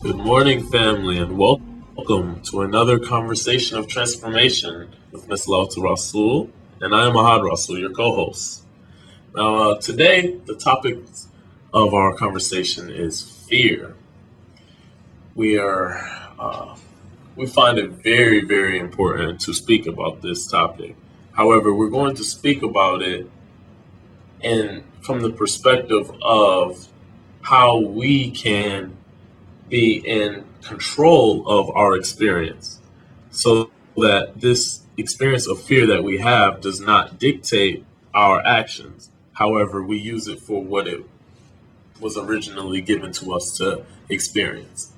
Good morning, family, and welcome to another conversation of transformation with Ms. Lauta Rasul, and I am Ahad Rasul, your co-host. Now, today, the topic of our conversation is fear. We find it very, very important to speak about this topic. However, we're going to speak about it from the perspective of how we can be in control of our experience so that this experience of fear that we have does not dictate our actions. However, we use it for what it was originally given to us to experience.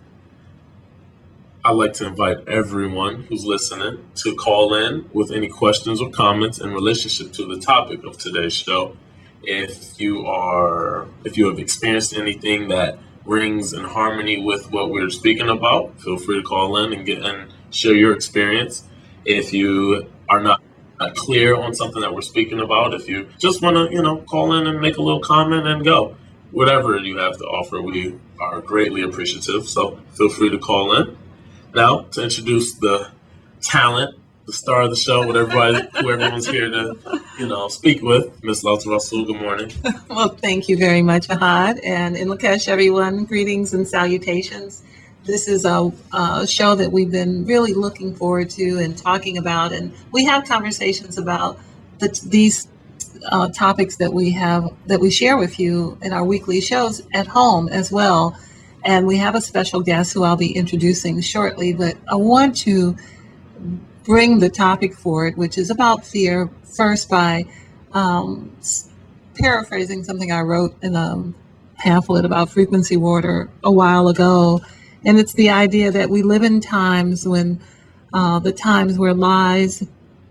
I'd like to invite everyone who's listening to call in with any questions or comments in relationship to the topic of today's show. If you have experienced anything that rings in harmony with what we're speaking about, feel free to call in and share your experience. If you are not clear on something that we're speaking about, if you just want to, call in and make a little comment and go. Whatever you have to offer, we are greatly appreciative. So feel free to call in. Now, to introduce the talent, the star of the show, who everyone's here to, speak with, Ms. Lauta Rasul. Good morning. Well, thank you very much, Ahad. And in Lakesh, everyone, greetings and salutations. This is a show that we've been really looking forward to and talking about. And we have conversations about these topics that we share with you in our weekly shows at home as well. And we have a special guest who I'll be introducing shortly. But I want to bring the topic forward, which is about fear, first by paraphrasing something I wrote in a pamphlet about frequency water a while ago. And it's the idea that we live in times when the times where lies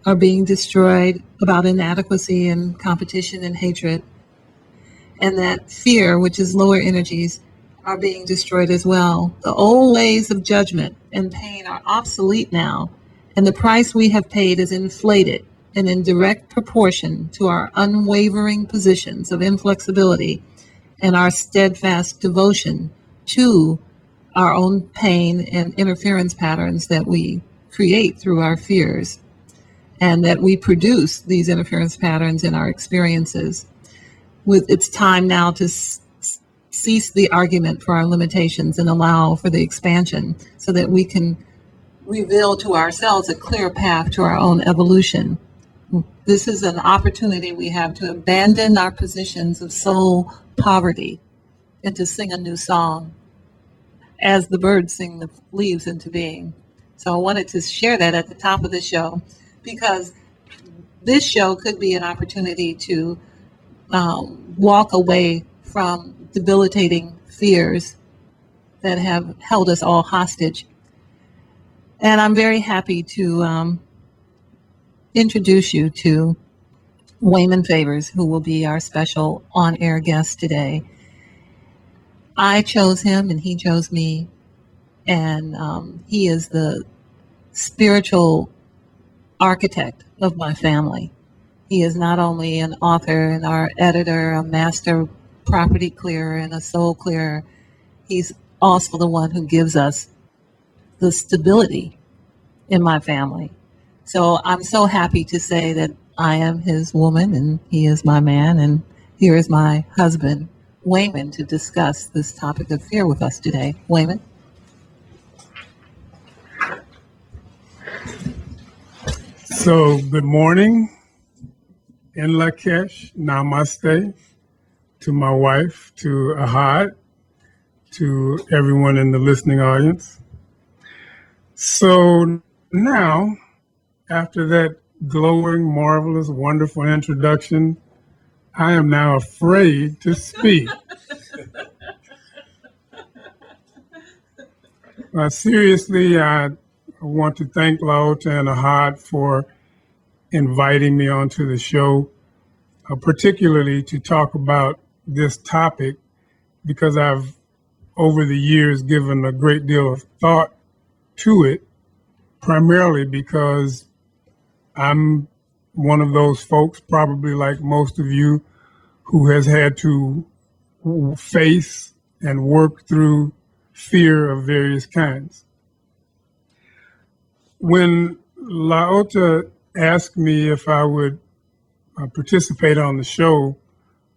are being destroyed about inadequacy and competition and hatred, and that fear, which is lower energies, are being destroyed as well. The old ways of judgment and pain are obsolete now, and the price we have paid is inflated and in direct proportion to our unwavering positions of inflexibility and our steadfast devotion to our own pain and interference patterns that we create through our fears, and that we produce these interference patterns in our experiences. It's time now to cease the argument for our limitations and allow for the expansion so that we can reveal to ourselves a clear path to our own evolution. This is an opportunity we have to abandon our positions of soul poverty and to sing a new song as the birds sing the leaves into being. So I wanted to share that at the top of the show because this show could be an opportunity to walk away from debilitating fears that have held us all hostage. And I'm very happy to introduce you to Wayman Favors, who will be our special on-air guest today. I chose him and he chose me, and he is the spiritual architect of my family. He is not only an author and our editor, a master property clearer and a soul clearer, he's also the one who gives us the stability in my family. So I'm so happy to say that I am his woman and he is my man, and here is my husband, Wayman, to discuss this topic of fear with us today. Wayman? So, good morning in Lakesh, namaste, to my wife, to Ahad, to everyone in the listening audience. So now, after that glowing, marvelous, wonderful introduction, I am now afraid to speak. Seriously, I want to thank Lauta and Ahad for inviting me onto the show, particularly to talk about this topic, because I've, over the years, given a great deal of thought to it, primarily because I'm one of those folks, probably like most of you, who has had to face and work through fear of various kinds. When Laota asked me if I would participate on the show,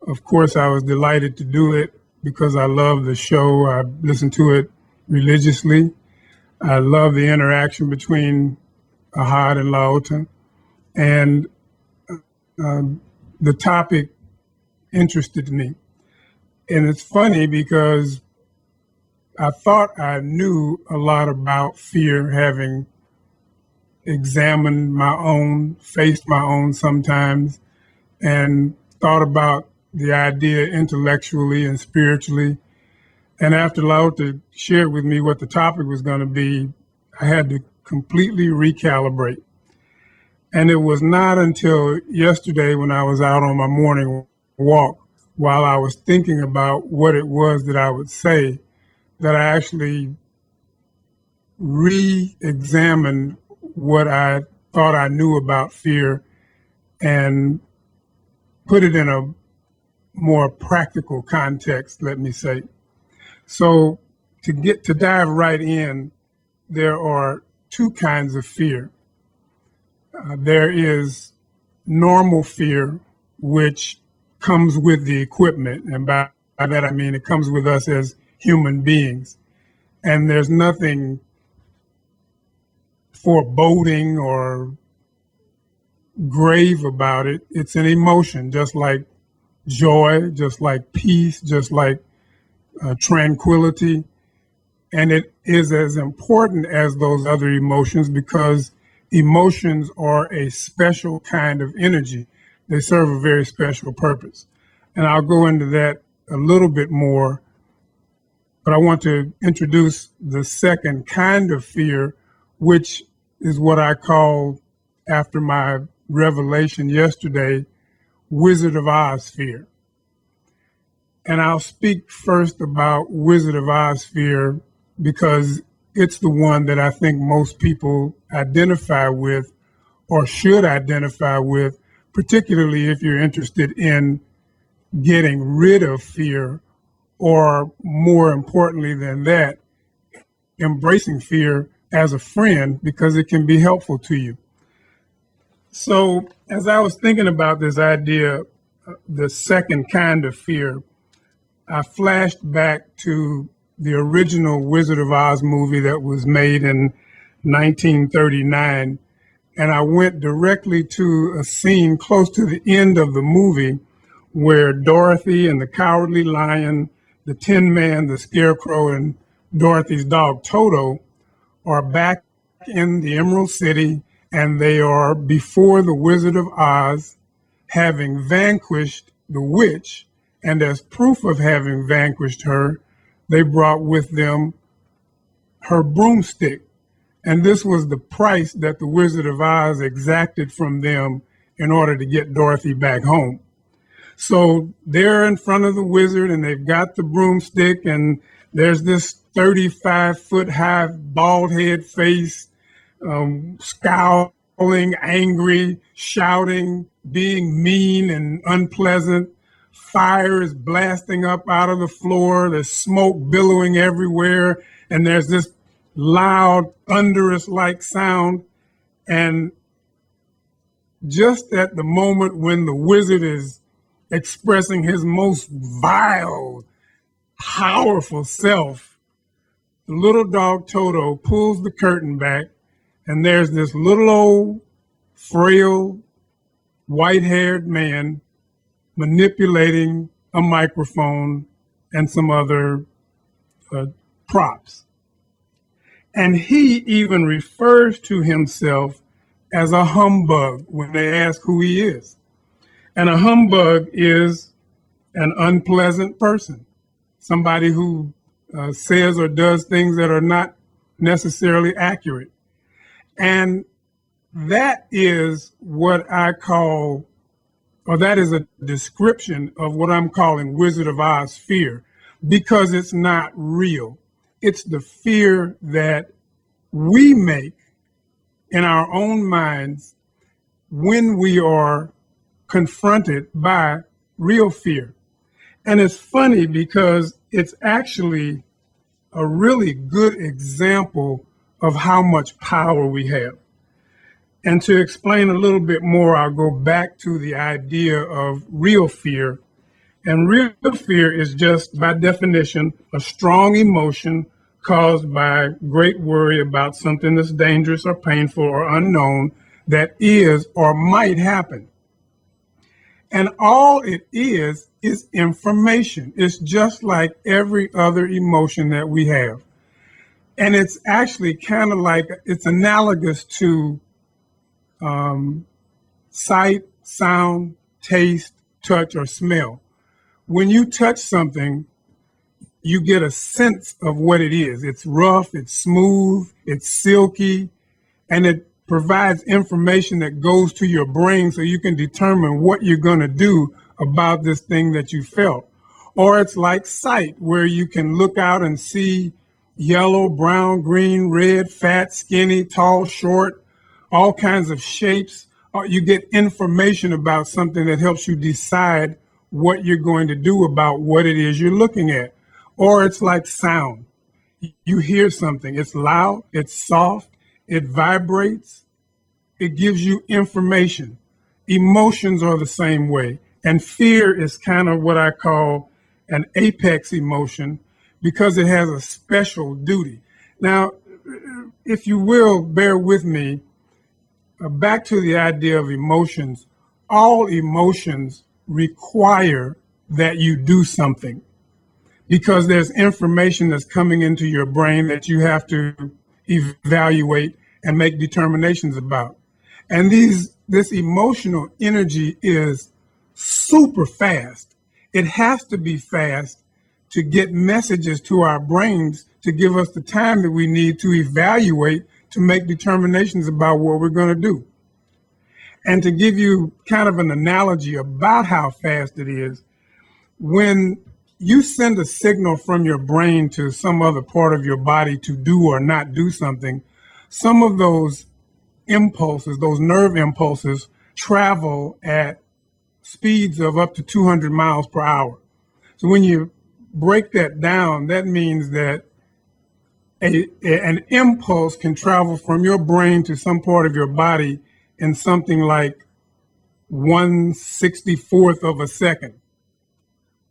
of course, I was delighted to do it because I love the show. I listen to it religiously. I love the interaction between Ahad and Laota. And the topic interested me. And it's funny because I thought I knew a lot about fear, having examined my own, faced my own sometimes, and thought about the idea intellectually and spiritually. And after Laota shared with me what the topic was going to be, I had to completely recalibrate. And it was not until yesterday when I was out on my morning walk, while I was thinking about what it was that I would say, that I actually re-examined what I thought I knew about fear and put it in a more practical context, let me say. So to dive right in, there are two kinds of fear. There is normal fear, which comes with the equipment. And by that, I mean it comes with us as human beings. And there's nothing foreboding or grave about it. It's an emotion, just like joy, just like peace, just like tranquility. And it is as important as those other emotions because emotions are a special kind of energy. They serve a very special purpose. And I'll go into that a little bit more, but I want to introduce the second kind of fear, which is what I call, after my revelation yesterday, Wizard of Oz fear. And I'll speak first about Wizard of Oz fear because it's the one that I think most people identify with or should identify with, particularly if you're interested in getting rid of fear, or more importantly than that, embracing fear as a friend because it can be helpful to you. So as I was thinking about this idea, the second kind of fear, I flashed back to the original Wizard of Oz movie that was made in 1939. And I went directly to a scene close to the end of the movie where Dorothy and the Cowardly Lion, the Tin Man, the Scarecrow, and Dorothy's dog Toto are back in the Emerald City, and they are before the Wizard of Oz, having vanquished the witch. And as proof of having vanquished her, they brought with them her broomstick. And this was the price that the Wizard of Oz exacted from them in order to get Dorothy back home. So they're in front of the wizard and they've got the broomstick, and there's this 35-foot high bald head face, scowling, angry, shouting, being mean and unpleasant. Fire is blasting up out of the floor. There's smoke billowing everywhere. And there's this loud, thunderous-like sound. And just at the moment when the wizard is expressing his most vile, powerful self, the little dog Toto pulls the curtain back, and there's this little old, frail, white-haired man manipulating a microphone and some other props. And he even refers to himself as a humbug when they ask who he is. And a humbug is an unpleasant person, somebody who says or does things that are not necessarily accurate. And that is what I call, or that is a description of what I'm calling Wizard of Oz fear, because it's not real. It's the fear that we make in our own minds when we are confronted by real fear. And it's funny because it's actually a really good example of how much power we have. And to explain a little bit more, I'll go back to the idea of real fear. And real fear is just, by definition, a strong emotion caused by great worry about something that's dangerous or painful or unknown that is or might happen. And all it is information. It's just like every other emotion that we have. And it's actually kind of like, it's analogous to sight, sound, taste, touch, or smell. When you touch something, you get a sense of what it is. It's rough, it's smooth, it's silky, and it provides information that goes to your brain so you can determine what you're going to do about this thing that you felt. Or it's like sight, where you can look out and see yellow, brown, green, red, fat, skinny, tall, short, all kinds of shapes. You get information about something that helps you decide what you're going to do about what it is you're looking at. Or it's like sound. You hear something, it's loud, it's soft, it vibrates, it gives you information. Emotions are the same way. And fear is kind of what I call an apex emotion because it has a special duty. Now, if you will, bear with me. Back to the idea of emotions, all emotions require that you do something because there's information that's coming into your brain that you have to evaluate and make determinations about. And this emotional energy is super fast. It has to be fast to get messages to our brains to give us the time that we need to evaluate to make determinations about what we're going to do. And to give you kind of an analogy about how fast it is, when you send a signal from your brain to some other part of your body to do or not do something, some of those impulses, those nerve impulses, travel at speeds of up to 200 miles per hour. So when you break that down, that means that an impulse can travel from your brain to some part of your body in something like 1/64th of a second.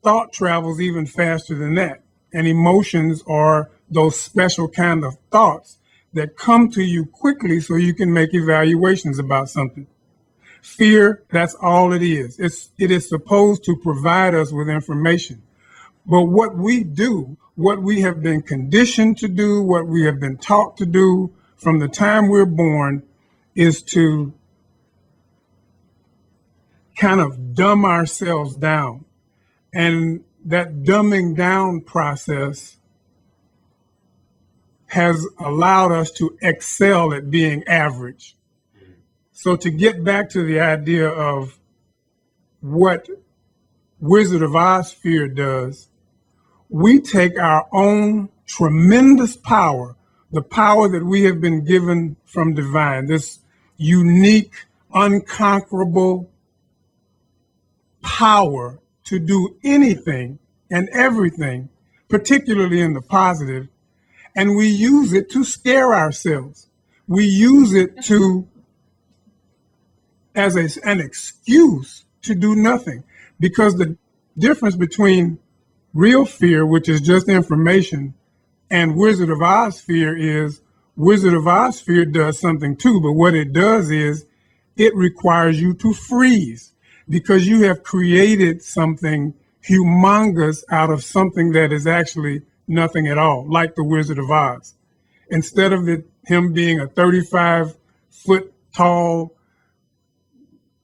Thought travels even faster than that. And emotions are those special kind of thoughts that come to you quickly so you can make evaluations about something. Fear, that's all it is. It is supposed to provide us with information. But what we do, what we have been conditioned to do, what we have been taught to do from the time we're born is to kind of dumb ourselves down. And that dumbing down process has allowed us to excel at being average. So to get back to the idea of what Wizard of Oz fear does, we take our own tremendous power, the power that we have been given from divine, this unique, unconquerable power to do anything and everything, particularly in the positive, and we use it to scare ourselves. We use it to as an excuse to do nothing, because the difference between real fear, which is just information, and Wizard of Oz fear is Wizard of Oz fear does something too, but what it does is it requires you to freeze because you have created something humongous out of something that is actually nothing at all, like the Wizard of Oz. Instead of him being a 35-foot tall,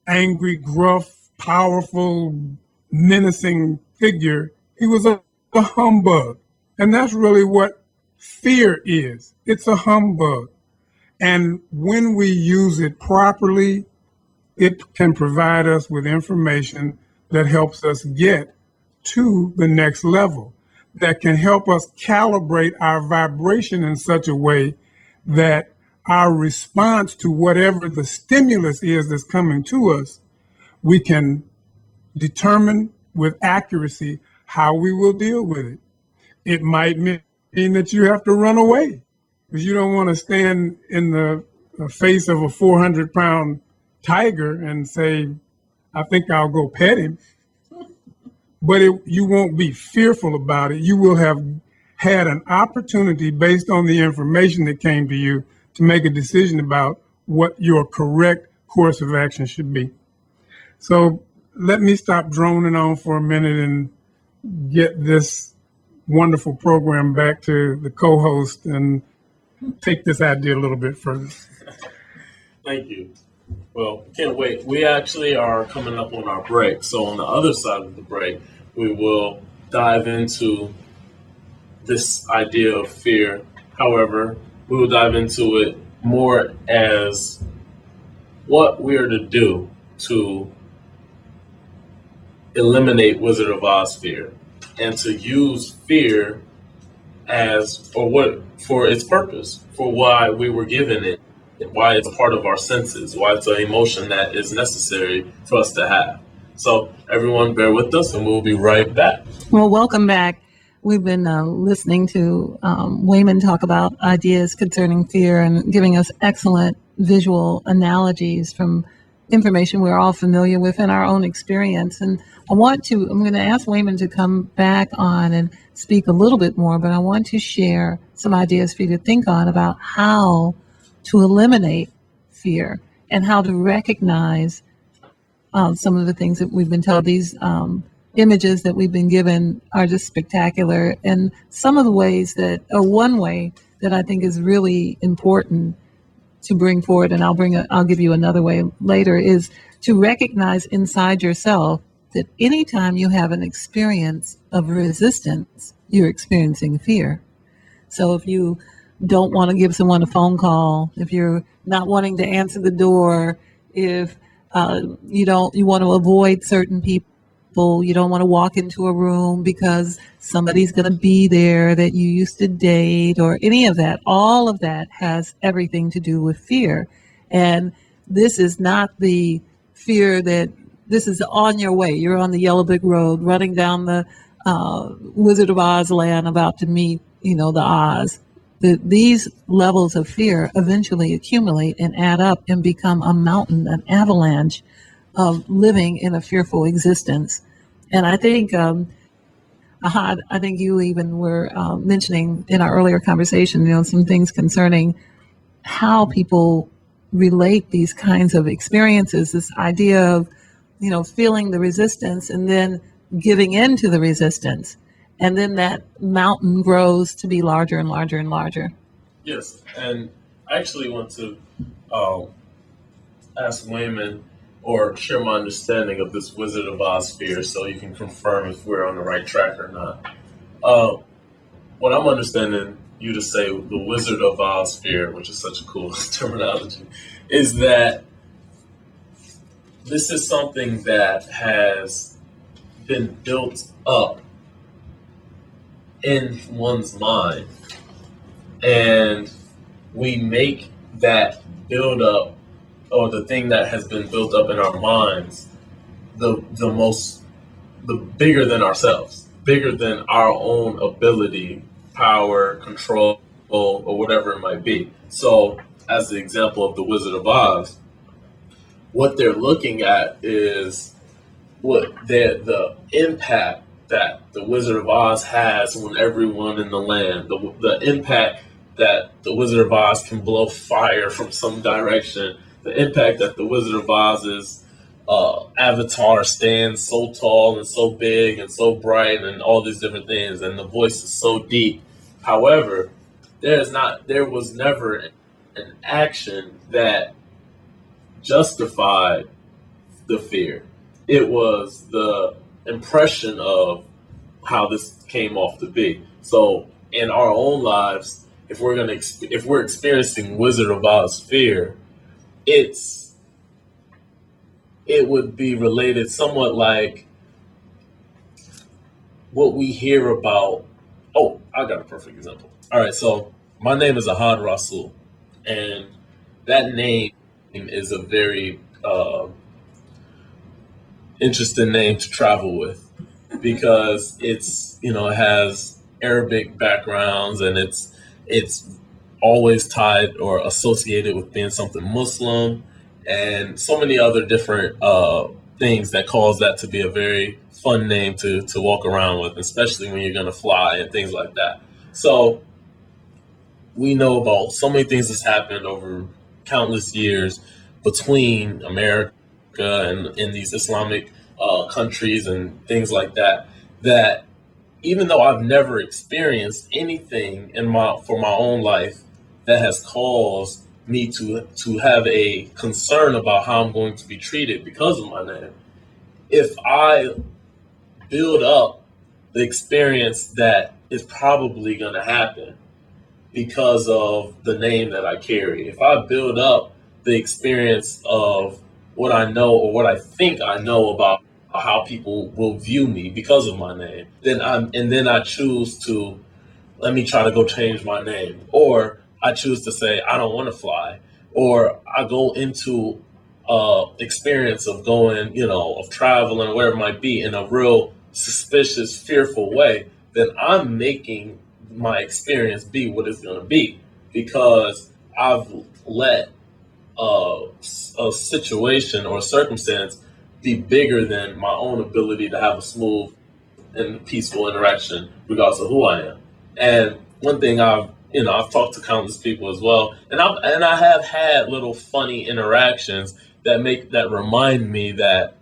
angry, gruff, powerful, menacing figure, he was a humbug. And that's really what fear is. It's a humbug. And when we use it properly, it can provide us with information that helps us get to the next level, that can help us calibrate our vibration in such a way that our response to whatever the stimulus is that's coming to us, we can determine with accuracy how we will deal with it. It might mean that you have to run away because you don't want to stand in the face of a 400-pound tiger and say, I think I'll go pet him. But you won't be fearful about it. You will have had an opportunity based on the information that came to you to make a decision about what your correct course of action should be. So let me stop droning on for a minute and get this wonderful program back to the co-host and take this idea a little bit further. Thank you. Well, can't wait. We actually are coming up on our break. So on the other side of the break, we will dive into this idea of fear. However, we will dive into it more as what we are to do to eliminate Wizard of Oz fear and to use fear as for its purpose, for why we were given it, why it's a part of our senses, why it's an emotion that is necessary for us to have. So everyone bear with us and we'll be right back. Well, welcome back. We've been listening to Wayman talk about ideas concerning fear and giving us excellent visual analogies from information we're all familiar with in our own experience. And I'm going to ask Wayman to come back on and speak a little bit more, but I want to share some ideas for you to think on about how to eliminate fear and how to recognize some of the things that we've been told. These images that we've been given are just spectacular. And some of the ways one way that I think is really important to bring forward, and I'll give you another way later, is to recognize inside yourself that anytime you have an experience of resistance, you're experiencing fear. So if you don't want to give someone a phone call, if you're not wanting to answer the door, if you want to avoid certain people, you don't want to walk into a room because somebody's going to be there that you used to date or any of that. All of that has everything to do with fear. And this is not the fear that this is on your way. You're on the Yellow Brick Road running down the Wizard of Oz land about to meet, the Oz. These levels of fear eventually accumulate and add up and become a mountain, an avalanche of living in a fearful existence. And I think, Ahad, I think you even were mentioning in our earlier conversation, some things concerning how people relate these kinds of experiences, this idea of, feeling the resistance and then giving in to the resistance. And then that mountain grows to be larger and larger and larger. Yes, and I actually want to ask Wayman or share my understanding of this Wizard of Oz fear so you can confirm if we're on the right track or not. What I'm understanding you to say, the Wizard of Oz fear, which is such a cool terminology, is that this is something that has been built up in one's mind, and we make that build up, or the thing that has been built up in our minds, the bigger than ourselves, bigger than our own ability, power, control, or whatever it might be. So as the example of the Wizard of Oz, what they're looking at is what the impact that the Wizard of Oz has on everyone in the land, the impact that the Wizard of Oz can blow fire from some direction, the impact that the Wizard of Oz's avatar stands so tall and so big and so bright and all these different things, and the voice is so deep. However, there was never an action that justified the fear. It was the impression of how this came off to be. So in our own lives, if we're experiencing Wizard of Oz fear, it would be related somewhat like what we hear about. Oh, I got a perfect example. All right, so my name is Ahad Rasul, and that name is a very interesting name to travel with because it has Arabic backgrounds, and it's always tied or associated with being something Muslim, and so many other different things that cause that to be a very fun name to walk around with, especially when you're going to fly and things like that. So we know about so many things that's happened over countless years between America and these Islamic countries and things like that, that even though I've never experienced anything for my own life that has caused me to have a concern about how I'm going to be treated because of my name, if I build up the experience that is probably going to happen because of the name that I carry, if I build up the experience of what I know or what I think I know about how people will view me because of my name, then I choose to, let me try to go change my name, or I choose to say I don't want to fly, or I go into experience of going, of traveling, where it might be, in a real suspicious, fearful way, then I'm making my experience be what it's going to be, because I've let a situation or a circumstance be bigger than my own ability to have a smooth and peaceful interaction, regardless of who I am. And one thing I've talked to countless people as well, and I have had little funny interactions that remind me that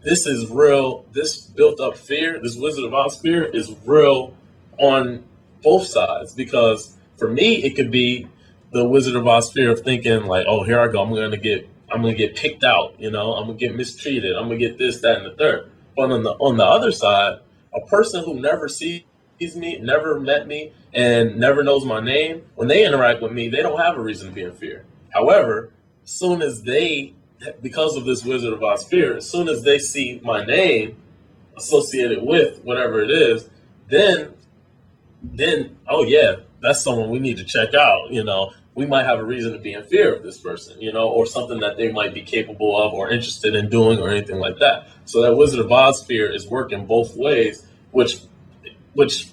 this is real. This built up fear, this Wizard of Oz fear, is real on both sides. Because for me, it could be the Wizard of Oz fear of thinking like, oh, here I go, I'm gonna get picked out, I'm gonna get mistreated, I'm gonna get this, that, and the third. But on the other side, a person who never sees me, never met me, and never knows my name, when they interact with me, they don't have a reason to be in fear. However, as soon as because of this Wizard of Oz fear, as soon as they see my name associated with whatever it is, then oh yeah, that's someone we need to check out. We might have a reason to be in fear of this person, or something that they might be capable of or interested in doing or anything like that. So that Wizard of Oz fear is working both ways, which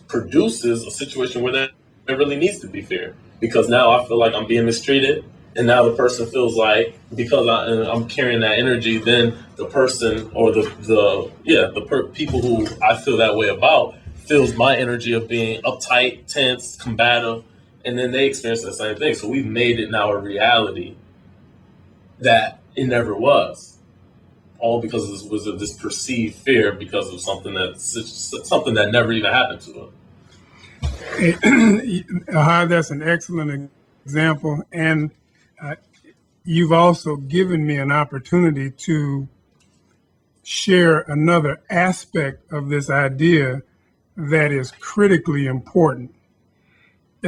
produces a situation where there really needs to be fear, because now I feel like I'm being mistreated, and now the person feels like, because I'm carrying that energy, then the person or the people who I feel that way about feels my energy of being uptight, tense, combative, and then they experience the same thing. So we've made it now a reality that it never was, all because of this perceived fear, because of something that never even happened to them. That's an excellent example, and you've also given me an opportunity to share another aspect of this idea that is critically important.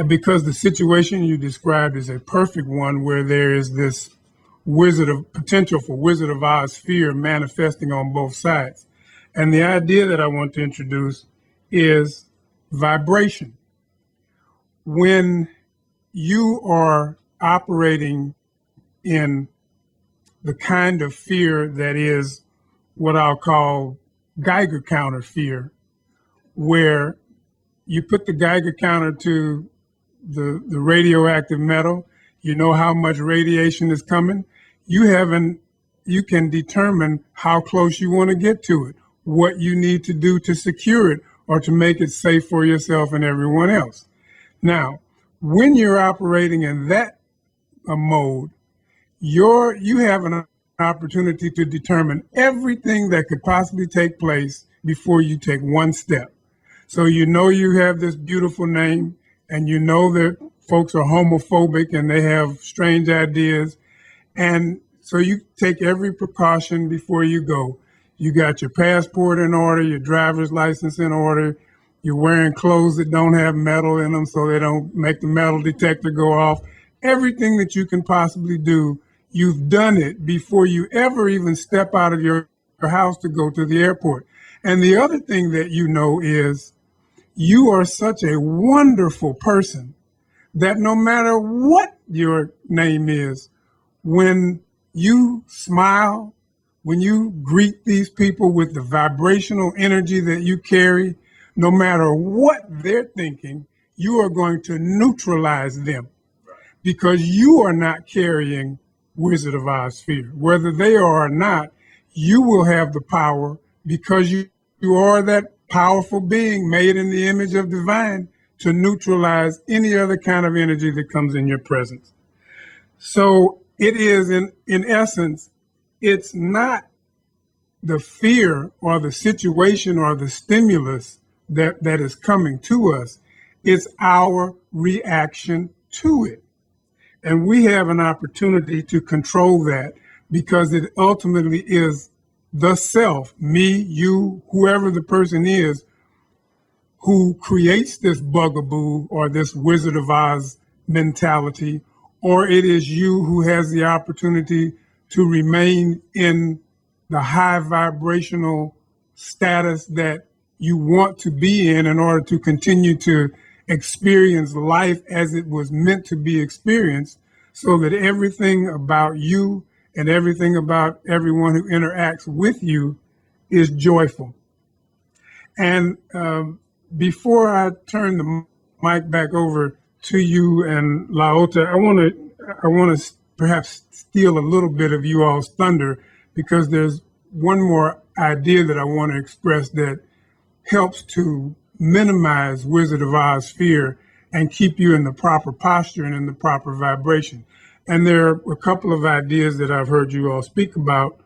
Because the situation you described is a perfect one, where there is this potential for Wizard of Oz fear manifesting on both sides. And the idea that I want to introduce is vibration. When you are operating in the kind of fear that is what I'll call Geiger counter fear, where you put the Geiger counter to the radioactive metal, you know how much radiation is coming. You can determine how close you want to get to it, what you need to do to secure it or to make it safe for yourself and everyone else. Now, when you're operating in that mode, you have an opportunity to determine everything that could possibly take place before you take one step. So you have this beautiful name, and you know that folks are homophobic and they have strange ideas. And so you take every precaution before you go. You got your passport in order, your driver's license in order. You're wearing clothes that don't have metal in them so they don't make the metal detector go off. Everything that you can possibly do, you've done it before you ever even step out of your house to go to the airport. And the other thing that you know is you are such a wonderful person that no matter what your name is, when you smile, when you greet these people with the vibrational energy that you carry, no matter what they're thinking, you are going to neutralize them because you are not carrying Wizard of Oz fear. Whether they are or not, you will have the power because you are that powerful being made in the image of divine to neutralize any other kind of energy that comes in your presence. So it is in essence, it's not the fear or the situation or the stimulus that is coming to us. It's our reaction to it. And we have an opportunity to control that because it ultimately is the self, me, you, whoever the person is, who creates this bugaboo or this Wizard of Oz mentality, or it is you who has the opportunity to remain in the high vibrational status that you want to be in order to continue to experience life as it was meant to be experienced, so that everything about you and everything about everyone who interacts with you is joyful. And before I turn the mic back over to you and Laota, I want to perhaps steal a little bit of you all's thunder, because there's one more idea that I want to express that helps to minimize Wizard of Oz fear and keep you in the proper posture and in the proper vibration. And there are a couple of ideas that I've heard you all speak about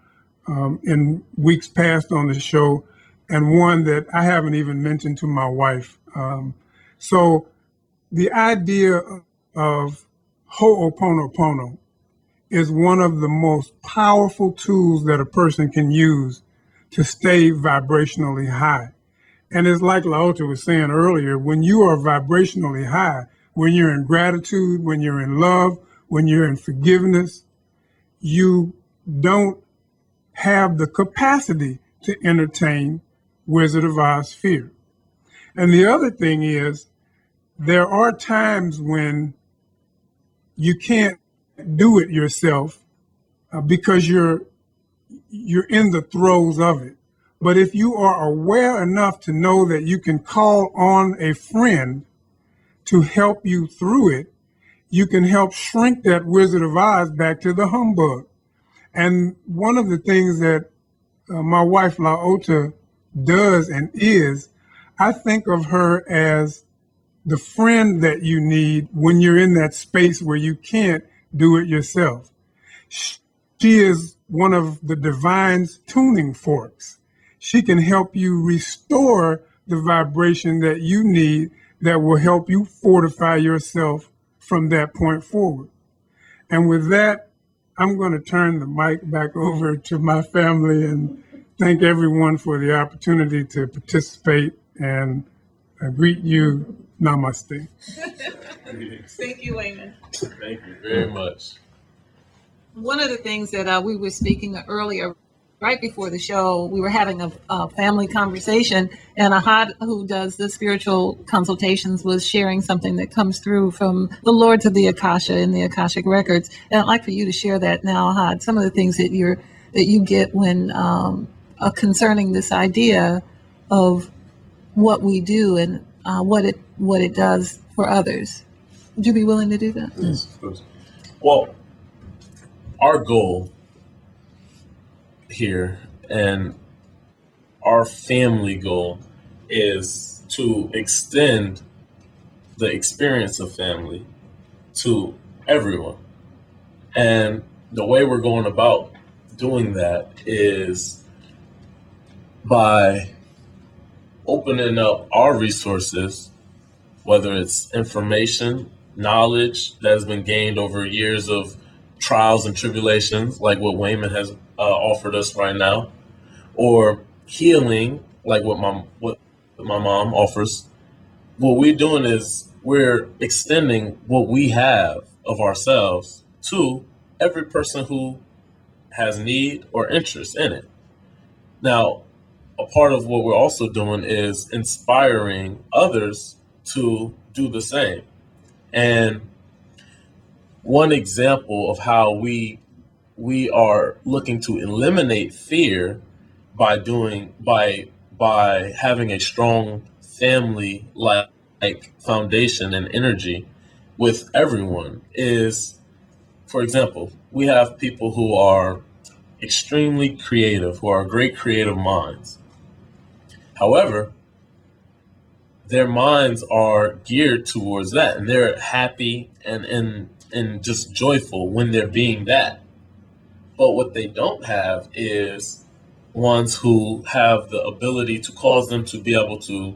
in weeks past on the show, and one that I haven't even mentioned to my wife. So the idea of Ho'oponopono is one of the most powerful tools that a person can use to stay vibrationally high. And it's like Laota was saying earlier, when you are vibrationally high, when you're in gratitude, when you're in love, when you're in forgiveness, you don't have the capacity to entertain Wizard of Oz fear. And the other thing is, there are times when you can't do it yourself because you're in the throes of it. But if you are aware enough to know that you can call on a friend to help you through it, you can help shrink that Wizard of Oz back to the humbug. And one of the things that my wife Laota does and is, I think of her as the friend that you need when you're in that space where you can't do it yourself. She is one of the divine's tuning forks. She can help you restore the vibration that you need that will help you fortify yourself from that point forward. And with that, I'm going to turn the mic back over to my family and thank everyone for the opportunity to participate, and greet you. Namaste. Thank you, Wayman. Thank you very much. One of the things that we were speaking earlier, right before the show, we were having a family conversation, and Ahad, who does the spiritual consultations, was sharing something that comes through from the Lords of the Akasha in the Akashic Records. And I'd like for you to share that now, Ahad, some of the things that you get when concerning this idea of what we do and what it does for others. Would you be willing to do that? Yes, of course. Well, our goal here and our family goal is to extend the experience of family to everyone. And the way we're going about doing that is by opening up our resources, whether it's information, knowledge that has been gained over years of trials and tribulations, like what Wayman has offered us right now, or healing, like what my mom offers. What we're doing is we're extending what we have of ourselves to every person who has need or interest in it. Now, a part of what we're also doing is inspiring others to do the same. And one example of how we are looking to eliminate fear by having a strong family like foundation and energy with everyone is, for example, we have people who are extremely creative, who are great creative minds. However, their minds are geared towards that, and they're happy and just joyful when they're being that. But what they don't have is ones who have the ability to cause them to be able to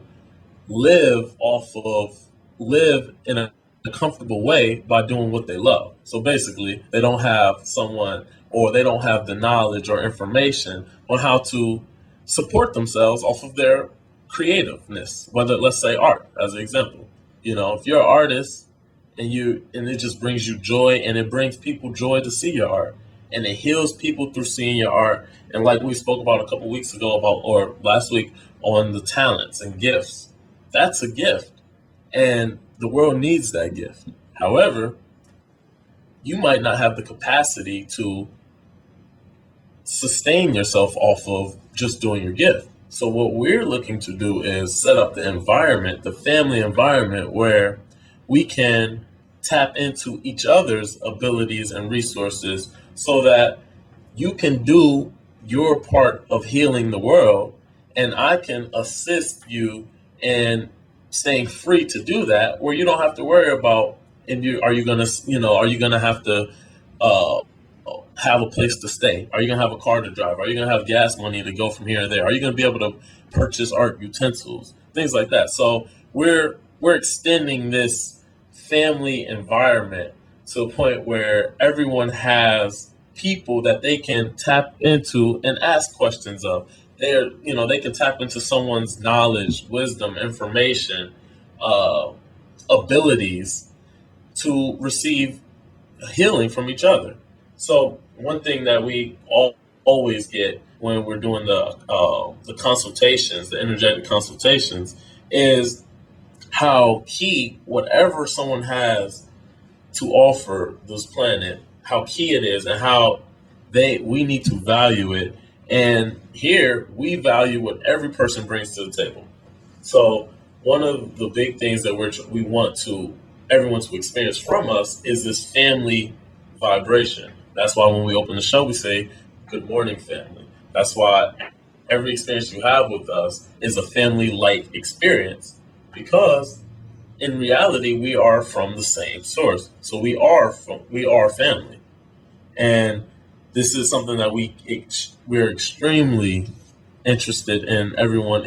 live off of live in a comfortable way by doing what they love. So basically, they don't have someone, or they don't have the knowledge or information on how to support themselves off of their creativeness, whether, let's say, art as an example. If you're an artist and it just brings you joy, and it brings people joy to see your art, and it heals people through seeing your art. And like we spoke about a couple weeks ago or last week, on the talents and gifts, that's a gift, and the world needs that gift. However, you might not have the capacity to sustain yourself off of just doing your gift. So what we're looking to do is set up the environment, the family environment, where we can tap into each other's abilities and resources so that you can do your part of healing the world, and I can assist you in staying free to do that, where you don't have to worry about, are you gonna have to uh, have a place to stay? Are you gonna have a car to drive? Are you gonna have gas money to go from here to there? Are you gonna be able to purchase art utensils, things like that? So we're extending this family environment to a point where everyone has people that they can tap into and ask questions of. They can tap into someone's knowledge, wisdom, information, uh, abilities to receive healing from each other. So one thing that we always get when we're doing the consultations, the energetic consultations, is how key whatever someone has to offer this planet, how key it is, and how we need to value it. And here we value what every person brings to the table. So one of the big things that we want everyone to experience from us is this family vibration. That's why when we open the show, we say, "Good morning, family." That's why every experience you have with us is a family-like experience, because in reality, we are from the same source. So we are family. And this is something that we're extremely interested in everyone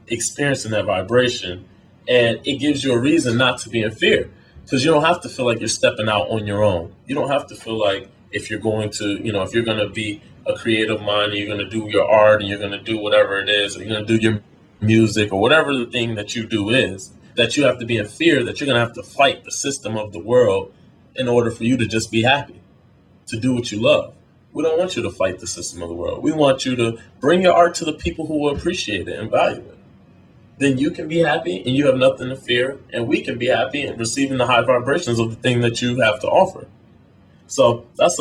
experiencing that vibration. And it gives you a reason not to be in fear, because you don't have to feel like you're stepping out on your own. You don't have to feel like if you're going to be a creative mind, and you're going to do your art, and you're going to do whatever it is, or you're going to do your music, or whatever the thing that you do is, that you have to be in fear, that you're going to have to fight the system of the world in order for you to just be happy, to do what you love. We don't want you to fight the system of the world. We want you to bring your art to the people who will appreciate it and value it. Then you can be happy and you have nothing to fear, and we can be happy and receiving the high vibrations of the thing that you have to offer. So that's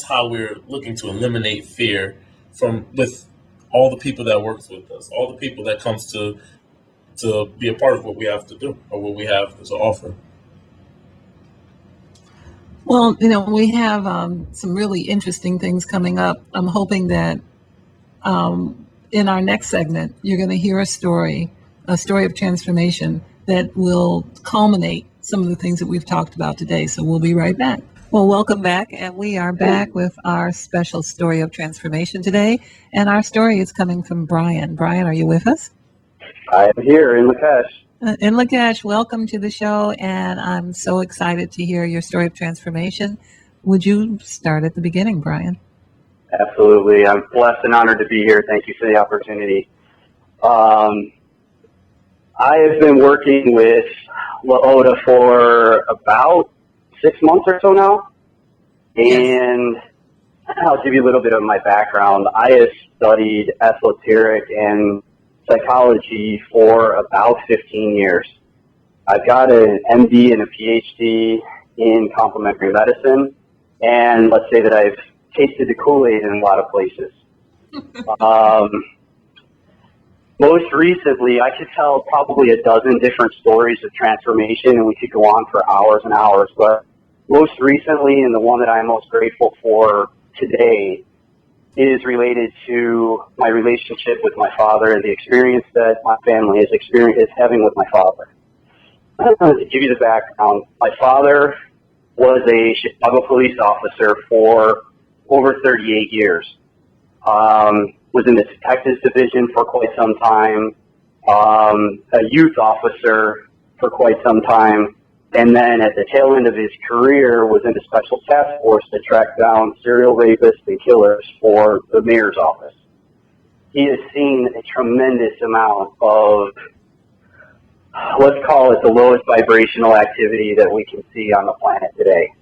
how we're looking to eliminate fear with all the people that works with us, all the people that comes to be a part of what we have to do, or what we have to offer. Well, we have some really interesting things coming up. I'm hoping that in our next segment, you're going to hear a story of transformation that will culminate some of the things that we've talked about today. So we'll be right back. Well, welcome back. And we are back with our special story of transformation today. And our story is coming from Brian. Brian, are you with us? I am here in Lakesh. In Lakesh, welcome to the show. And I'm so excited to hear your story of transformation. Would you start at the beginning, Brian? Absolutely. I'm blessed and honored to be here. Thank you for the opportunity. I have been working with LaOda for about 6 months or so now. And I'll give you a little bit of my background. I have studied esoteric and psychology for about 15 years. I've got an MD and a PhD in complementary medicine. And let's say that I've tasted the Kool-Aid in a lot of places. Most recently, I could tell probably a dozen different stories of transformation, and we could go on for hours and hours. But most recently, and the one that I'm most grateful for today, is related to my relationship with my father and the experience that my family is having with my father. To give you the background, my father was a Chicago police officer for over 38 years. Was in the detectives division for quite some time, a youth officer for quite some time, and then at the tail end of his career was in a special task force to track down serial rapists and killers for the mayor's office. He has seen a tremendous amount of, let's call it the lowest vibrational activity that we can see on the planet today.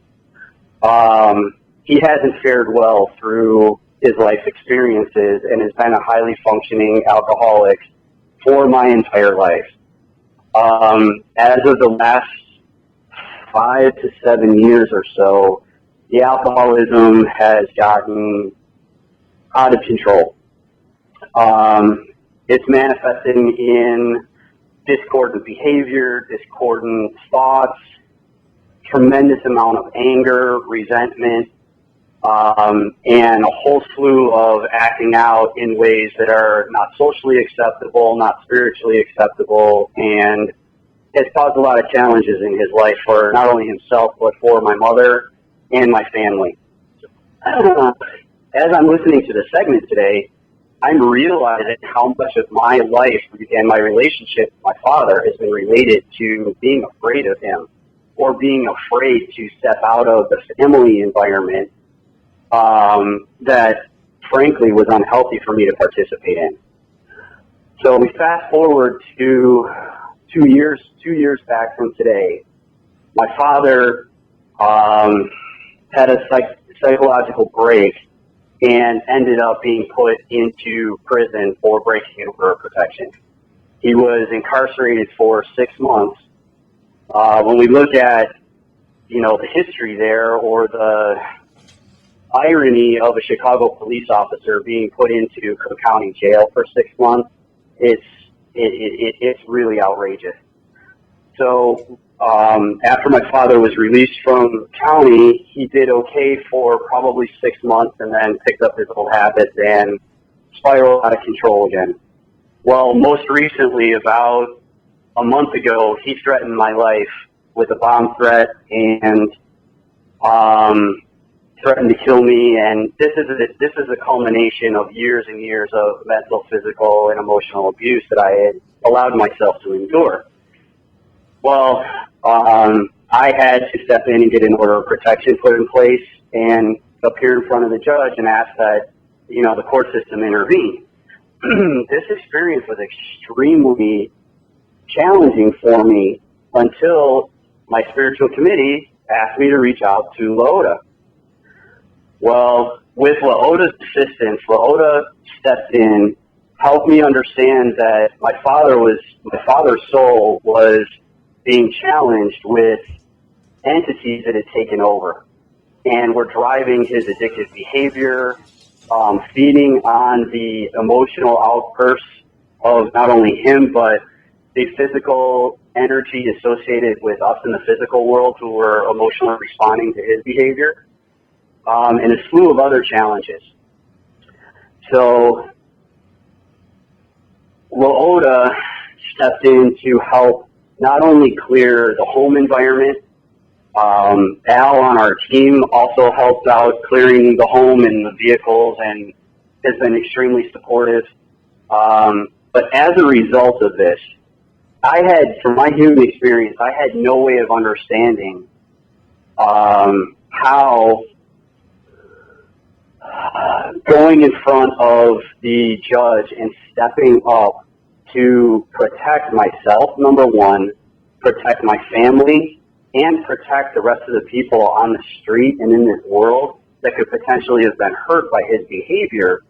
He hasn't fared well through his life experiences and has been a highly functioning alcoholic for my entire life. As of the last 5 to 7 years or so, the alcoholism has gotten out of control. It's manifesting in discordant behavior, discordant thoughts, tremendous amount of anger, resentment, and a whole slew of acting out in ways that are not socially acceptable, not spiritually acceptable, and has caused a lot of challenges in his life for not only himself, but for my mother and my family. As I'm listening to the segment today, I'm realizing how much of my life and my relationship with my father has been related to being afraid of him, or being afraid to step out of the family environment that frankly was unhealthy for me to participate in. So we fast forward to 2 years back from today. My father had a psychological break and ended up being put into prison for breaking and order protection. He was incarcerated for 6 months. When we look at, the history there, or the irony of a Chicago police officer being put into Cook County jail for 6 months, it's really outrageous. So after my father was released from county, he did okay for probably 6 months, and then picked up his old habits and spiraled out of control again. Well, most recently, about a month ago, he threatened my life with a bomb threat and threatened to kill me. And this is a culmination of years and years of mental, physical, and emotional abuse that I had allowed myself to endure. Well, I had to step in and get an order of protection put in place and appear in front of the judge and ask that, the court system intervene. This experience was extremely challenging for me until my spiritual committee asked me to reach out to LaOda. Well, with LaOda's assistance, LaOda stepped in, helped me understand that my father's soul was being challenged with entities that had taken over and were driving his addictive behavior, feeding on the emotional outbursts of not only him, but the physical energy associated with us in the physical world who were emotionally responding to his behavior, and a slew of other challenges. So LaOda stepped in to help not only clear the home environment. Al on our team also helped out clearing the home and the vehicles and has been extremely supportive. But as a result of this, from my human experience, I had no way of understanding how going in front of the judge and stepping up to protect myself, number one, protect my family, and protect the rest of the people on the street and in this world that could potentially have been hurt by his behavior,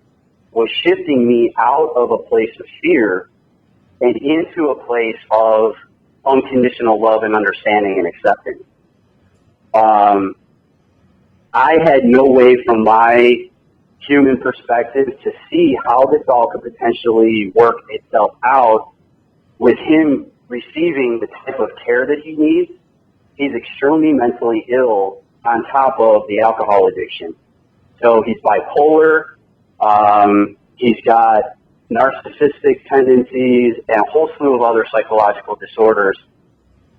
was shifting me out of a place of fear and into a place of unconditional love and understanding and acceptance. I had no way from my human perspective to see how this all could potentially work itself out with him receiving the type of care that he needs. He's extremely mentally ill on top of the alcohol addiction. So he's bipolar, he's got narcissistic tendencies, and a whole slew of other psychological disorders.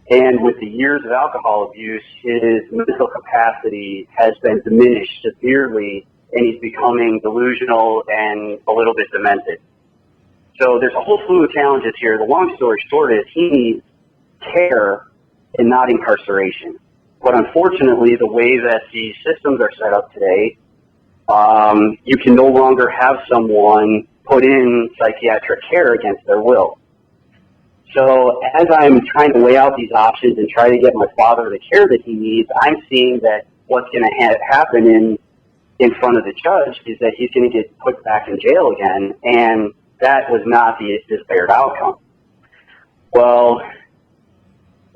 And with the years of alcohol abuse, his mental capacity has been diminished severely, and he's becoming delusional and a little bit demented. So there's a whole slew of challenges here. The long story short is he needs care and not incarceration. But unfortunately, the way that these systems are set up today, you can no longer have someone put in psychiatric care against their will. So as I'm trying to weigh out these options and try to get my father the care that he needs, I'm seeing that what's going to happen in front of the judge is that he's going to get put back in jail again, and that was not the desired outcome. Well,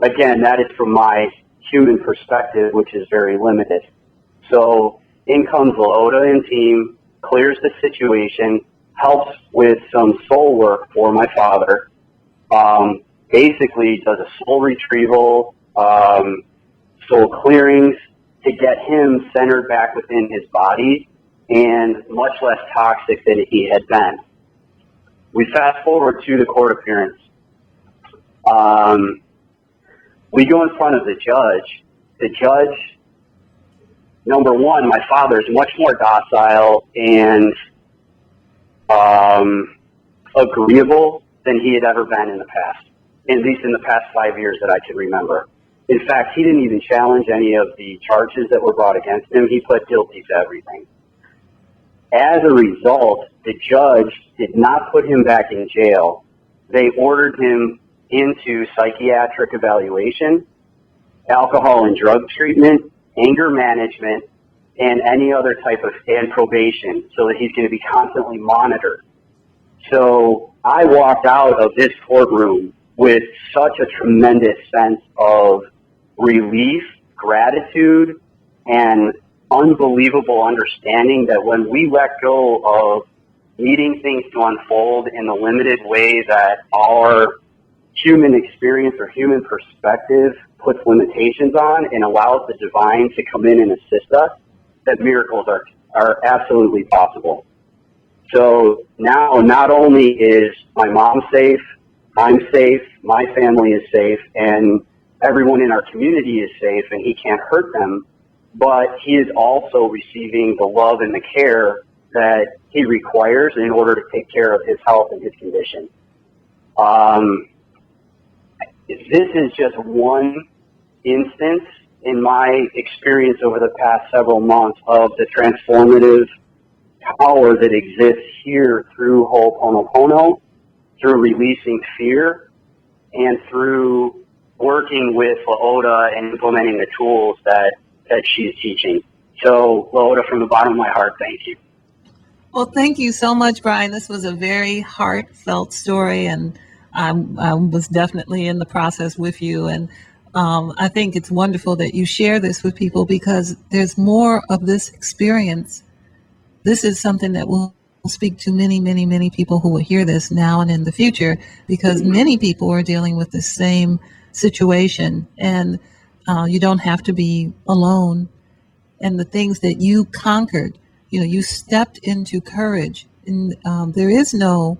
again, that is from my human perspective, which is very limited. So in comes LaOda and team, clears the situation, helps with some soul work for my father, basically does a soul retrieval, soul clearings to get him centered back within his body and much less toxic than he had been. We fast forward to the court appearance. We go in front of the judge. The judge, number one, my father is much more docile and agreeable than he had ever been in the past, at least in the past 5 years that I can remember. In fact, he didn't even challenge any of the charges that were brought against him. He pled guilty to everything. As a result, the judge did not put him back in jail. They ordered him into psychiatric evaluation, alcohol and drug treatment, anger management, and any other type of, and probation, so that he's going to be constantly monitored. So I walked out of this courtroom with such a tremendous sense of relief, gratitude, and unbelievable understanding that when we let go of needing things to unfold in the limited way that our human experience or human perspective puts limitations on and allows the divine to come in and assist us, that miracles are absolutely possible. So now not only is my mom safe, I'm safe, my family is safe, and everyone in our community is safe and he can't hurt them, but he is also receiving the love and the care that he requires in order to take care of his health and his condition. This is just one instance in my experience over the past several months of the transformative power that exists here through Ho'oponopono, through releasing fear, and through working with LaOda and implementing the tools that she's teaching. So, LaOda, from the bottom of my heart, thank you. Well, thank you so much, Brian. This was a very heartfelt story, and I was definitely in the process with you. And I think it's wonderful that you share this with people because there's more of this experience. This is something that will speak to many, many, many people who will hear this now and in the future, because many people are dealing with the same situation, and you don't have to be alone. And the things that you conquered, you stepped into courage, and there is no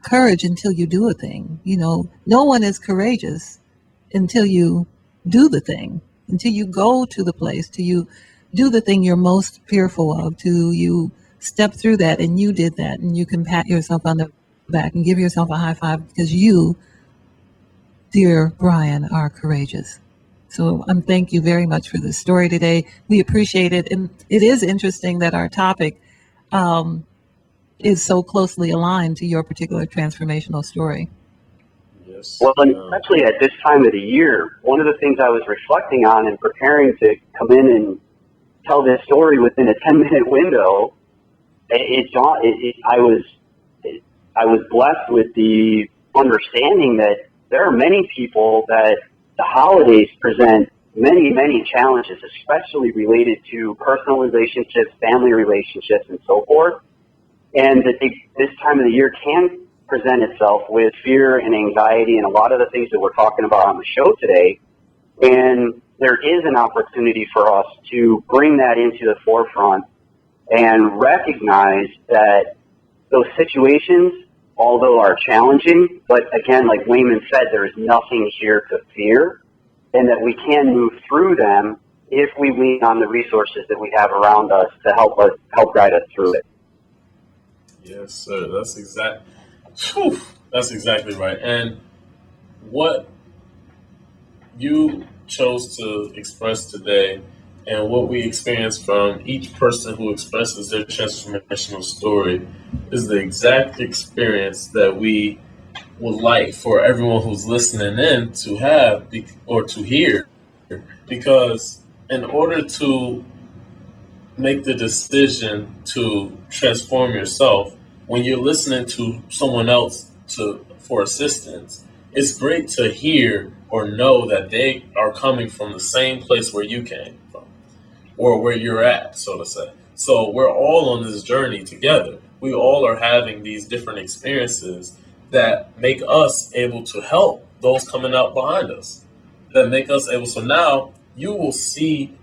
courage until you do a thing. No one is courageous until you do the thing, until you go to the place, till you do the thing you're most fearful of, till you step through that, and you did that, and you can pat yourself on the back and give yourself a high five because you, dear Brian, are courageous. So thank you very much for this story today. We appreciate it. And it is interesting that our topic is so closely aligned to your particular transformational story. Yes. Well, and especially at this time of the year, one of the things I was reflecting on and preparing to come in and tell this story within a 10-minute window, I was blessed with the understanding that there are many people that the holidays present many, many challenges, especially related to personal relationships, family relationships, and so forth. And that this time of the year can present itself with fear and anxiety and a lot of the things that we're talking about on the show today. And there is an opportunity for us to bring that into the forefront and recognize that those situations, although are challenging, but again, like Wayman said, there is nothing here to fear, and that we can move through them if we lean on the resources that we have around us to help guide us through it. Yes, sir. That's exactly right. And what you chose to express today and what we experience from each person who expresses their transformational story is the exact experience that we would like for everyone who's listening in to have or to hear. Because in order to make the decision to transform yourself, when you're listening to someone else for assistance, it's great to hear or know that they are coming from the same place where you came from or where you're at, so to say. So we're all on this journey together. We all are having these different experiences that make us able to help those coming out behind us, that make us able. So now you will see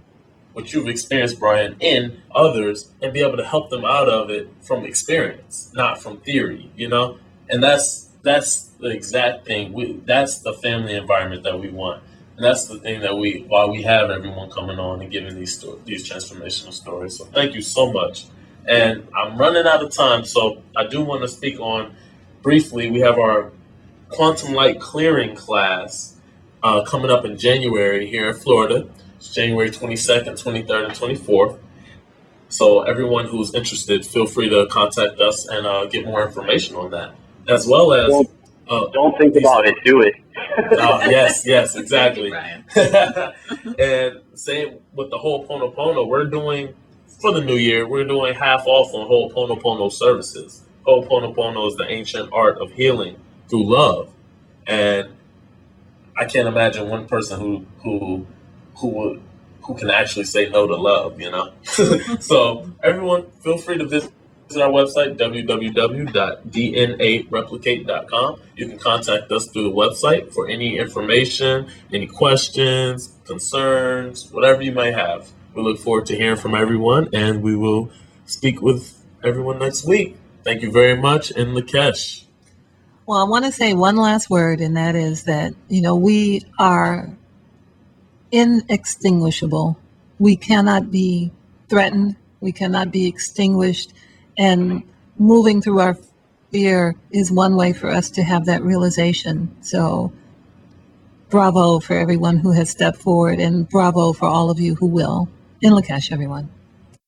what you've experienced, Brian, in others and be able to help them out of it from experience, not from theory, And that's the exact thing. That's the family environment that we want. And that's the thing that why we have everyone coming on and giving these transformational stories. So thank you so much. And I'm running out of time, so I do want to speak on briefly. We have our Quantum Light Clearing class coming up in January here in Florida. It's January 22nd, 23rd, and 24th. So everyone who's interested, feel free to contact us and get more information on that. As well as... don't think about it, do it. Yes, exactly. And same with the Ho'oponopono, we're doing, for the new year, we're doing half off on Ho'oponopono services. Ho'oponopono is the ancient art of healing through love. And I can't imagine one person who can actually say no to love, So everyone, feel free to visit our website, www.dnareplicate.com. You can contact us through the website for any information, any questions, concerns, whatever you may have. We look forward to hearing from everyone, and we will speak with everyone next week. Thank you very much, and Lakesh. Well, I want to say one last word, and that is that, we are inextinguishable. We cannot be threatened. We cannot be extinguished. And moving through our fear is one way for us to have that realization. So bravo for everyone who has stepped forward, and bravo for all of you who will. In Lakesh, everyone.